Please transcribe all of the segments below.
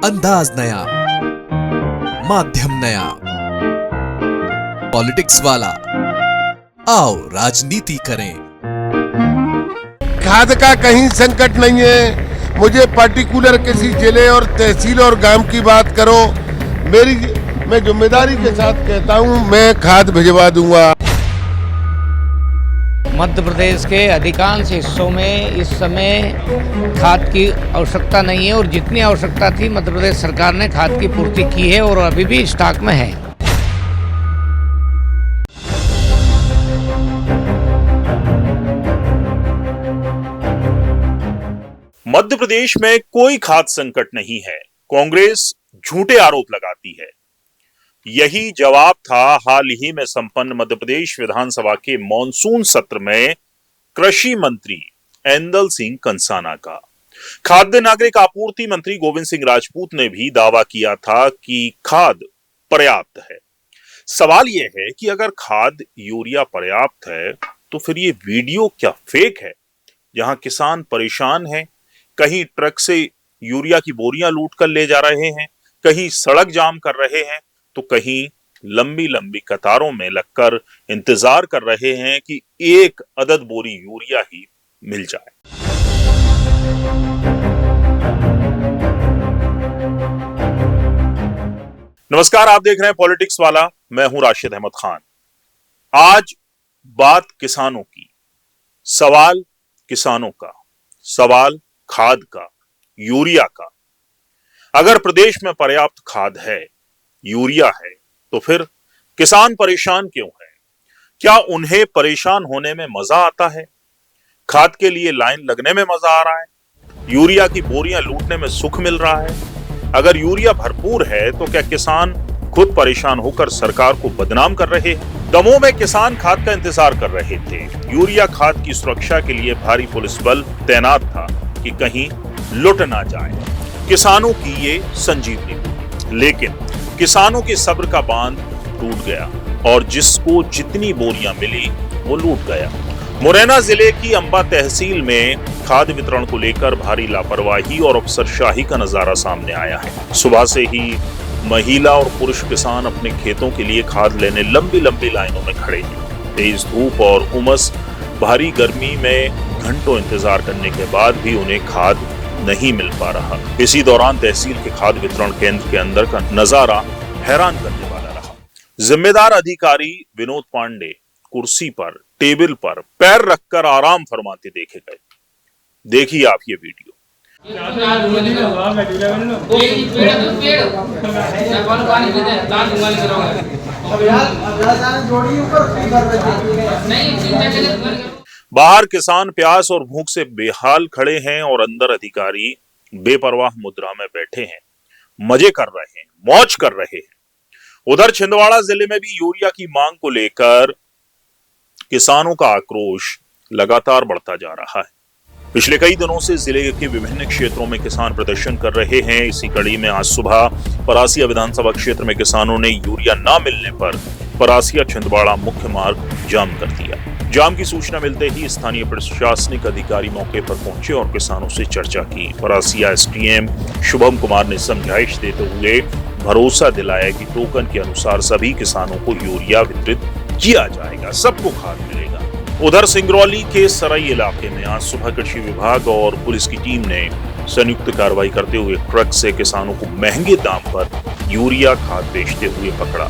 अंदाज नया, माध्यम नया, पॉलिटिक्स वाला। आओ राजनीति करें। खाद का कहीं संकट नहीं है। मुझे पर्टिकुलर किसी जिले और तहसील और गांव की बात करो, मैं जिम्मेदारी के साथ कहता हूं, मैं खाद भिजवा दूंगा। मध्य प्रदेश के अधिकांश हिस्सों में इस समय खाद की आवश्यकता नहीं है और जितनी आवश्यकता थी मध्य प्रदेश सरकार ने खाद की पूर्ति की है और अभी भी स्टॉक में है। मध्य प्रदेश में कोई खाद संकट नहीं है, कांग्रेस झूठे आरोप लगाती है। यही जवाब था हाल ही में संपन्न मध्य प्रदेश विधानसभा के मॉनसून सत्र में कृषि मंत्री ऐंदल सिंह कंसाना का। खाद्य नागरिक आपूर्ति मंत्री गोविंद सिंह राजपूत ने भी दावा किया था कि खाद पर्याप्त है। सवाल यह है कि अगर खाद यूरिया पर्याप्त है तो फिर ये वीडियो क्या फेक है, जहां किसान परेशान हैं, कहीं ट्रक से यूरिया की बोरियां लूट कर ले जा रहे हैं, कहीं सड़क जाम कर रहे हैं, तो कहीं लंबी लंबी कतारों में लगकर इंतजार कर रहे हैं कि एक अदद बोरी यूरिया ही मिल जाए। नमस्कार, आप देख रहे हैं पॉलिटिक्स वाला। मैं हूं राशिद अहमद खान। आज बात किसानों की, सवाल किसानों का, सवाल खाद का, यूरिया का। अगर प्रदेश में पर्याप्त खाद है, यूरिया है, तो फिर किसान परेशान क्यों है? क्या उन्हें परेशान होने में मजा आता है? खाद के लिए लाइन लगने में मजा आ रहा है? यूरिया की बोरियां लूटने में सुख मिल रहा है? अगर यूरिया भरपूर है तो क्या किसान खुद परेशान होकर सरकार को बदनाम कर रहे हैं? दमोह में किसान खाद का इंतजार कर रहे थे। यूरिया खाद की सुरक्षा के लिए भारी पुलिस बल तैनात था कि कहीं लुट ना जाए। किसानों की ये संजीवनी हुई, लेकिन किसानों के सब्र का बांध टूट गया और जिसको जितनी बोरियां मिली वो लूट गया। मुरैना जिले की अंबा तहसील में खाद वितरण को लेकर भारी लापरवाही और अफसरशाही का नजारा सामने आया है। सुबह से ही महिला और पुरुष किसान अपने खेतों के लिए खाद लेने लंबी लंबी लाइनों में खड़े हैं। तेज धूप और उमस भारी गर्मी में घंटों इंतजार करने के बाद भी उन्हें खाद नहीं मिल पा रहा। इसी दौरान तहसील के खाद वितरण केंद्र के अंदर का नजारा हैरान करने वाला रहा। जिम्मेदार अधिकारी विनोद पांडे कुर्सी पर, टेबल पर पैर रखकर आराम फरमाते देखे गए। देखिए आप ये वीडियो। बाहर किसान प्यास और भूख से बेहाल खड़े हैं और अंदर अधिकारी बेपरवाह मुद्रा में बैठे हैं, मजे कर रहे हैं, मौज कर रहे हैं। उधर छिंदवाड़ा जिले में भी यूरिया की मांग को लेकर किसानों का आक्रोश लगातार बढ़ता जा रहा है। पिछले कई दिनों से जिले के विभिन्न क्षेत्रों में किसान प्रदर्शन कर रहे हैं। इसी कड़ी में आज सुबह परासिया विधानसभा क्षेत्र में किसानों ने यूरिया न मिलने पर परासिया छिंदवाड़ा मुख्य मार्ग जाम कर दिया। जाम की सूचना मिलते ही स्थानीय प्रशासनिक अधिकारी मौके पर पहुंचे और किसानों से चर्चा की। परासिया एसडीएम शुभम कुमार ने समझाइश देते हुए भरोसा दिलाया कि टोकन के अनुसार सभी किसानों को यूरिया वितरित किया जाएगा, सबको खाद मिलेगा। उधर सिंगरौली के सराई इलाके में आज सुबह कृषि विभाग और पुलिस की टीम ने संयुक्त कार्रवाई करते हुए ट्रक से किसानों को महंगे दाम पर यूरिया खाद बेचते हुए पकड़ा।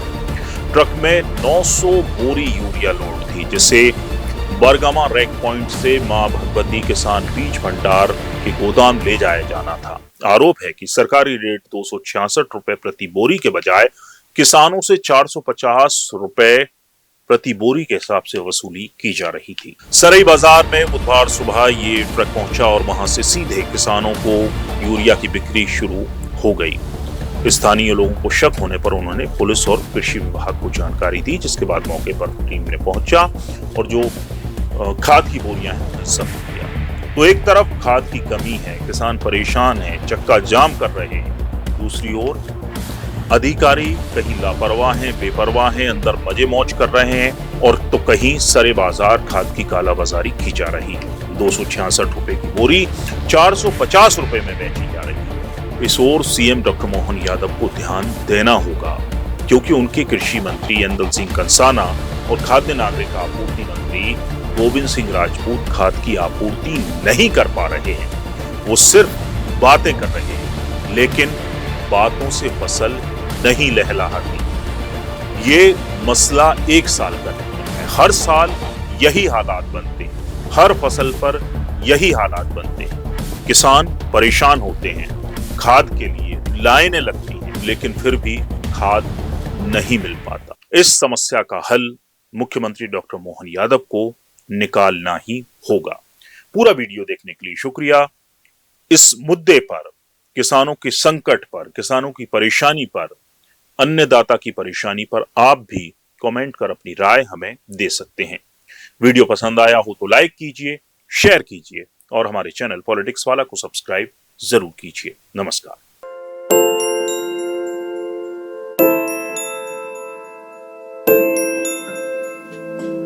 ट्रक में 900 बोरी यूरिया लोड थी, जिसे बरगामा रैक पॉइंट से मां भगवती किसान बीज भंडार के गोदाम ले जाया जाना था। आरोप है कि सरकारी रेट 266 रुपए प्रति बोरी के बजाय किसानों से 450 रुपए प्रति बोरी के हिसाब से वसूली की जा रही थी। सरई बाजार में बुधवार सुबह ये ट्रक पहुंचा और वहां से सीधे किसानों को यूरिया की बिक्री शुरू हो गई। स्थानीय लोगों को शक होने पर उन्होंने पुलिस और कृषि विभाग को जानकारी दी, जिसके बाद मौके पर टीम ने पहुंचा और जो खाद की बोरियां हैं उन्हें जब्त किया। तो एक तरफ खाद की कमी है, किसान परेशान है, चक्का जाम कर रहे हैं। दूसरी ओर अधिकारी कहीं लापरवाह हैं, बेपरवाह हैं, अंदर मजे मौज कर रहे हैं और तो कहीं सरे बाजार खाद की कालाबाजारी की जा रही है। 266 रुपए की बोरी 450 रुपए में बेची जा रही है। इस ओर सीएम डॉक्टर मोहन यादव को ध्यान देना होगा, क्योंकि उनके कृषि मंत्री ऐंदल सिंह कंसाना और खाद्य नागरिक आपूर्ति मंत्री गोविंद सिंह राजपूत खाद की आपूर्ति नहीं कर पा रहे हैं। वो सिर्फ बातें कर रहे हैं, लेकिन बातों से फसल नहीं लहलहाती। ये मसला एक साल का नहीं है, हर साल यही हालात बनते हैं, हर फसल पर यही हालात बनते हैं। किसान परेशान होते हैं, खाद के लिए लाइनें लगती हैं, लेकिन फिर भी खाद नहीं मिल पाता। इस समस्या का हल मुख्यमंत्री डॉक्टर मोहन यादव को निकालना ही होगा। पूरा वीडियो देखने के लिए शुक्रिया। इस मुद्दे पर, किसानों के संकट पर, किसानों की परेशानी पर, अन्नदाता की परेशानी पर आप भी कमेंट कर अपनी राय हमें दे सकते हैं। वीडियो पसंद आया हो तो लाइक कीजिए, शेयर कीजिए और हमारे चैनल पॉलिटिक्स वाला को सब्सक्राइब जरूर कीजिए। नमस्कार।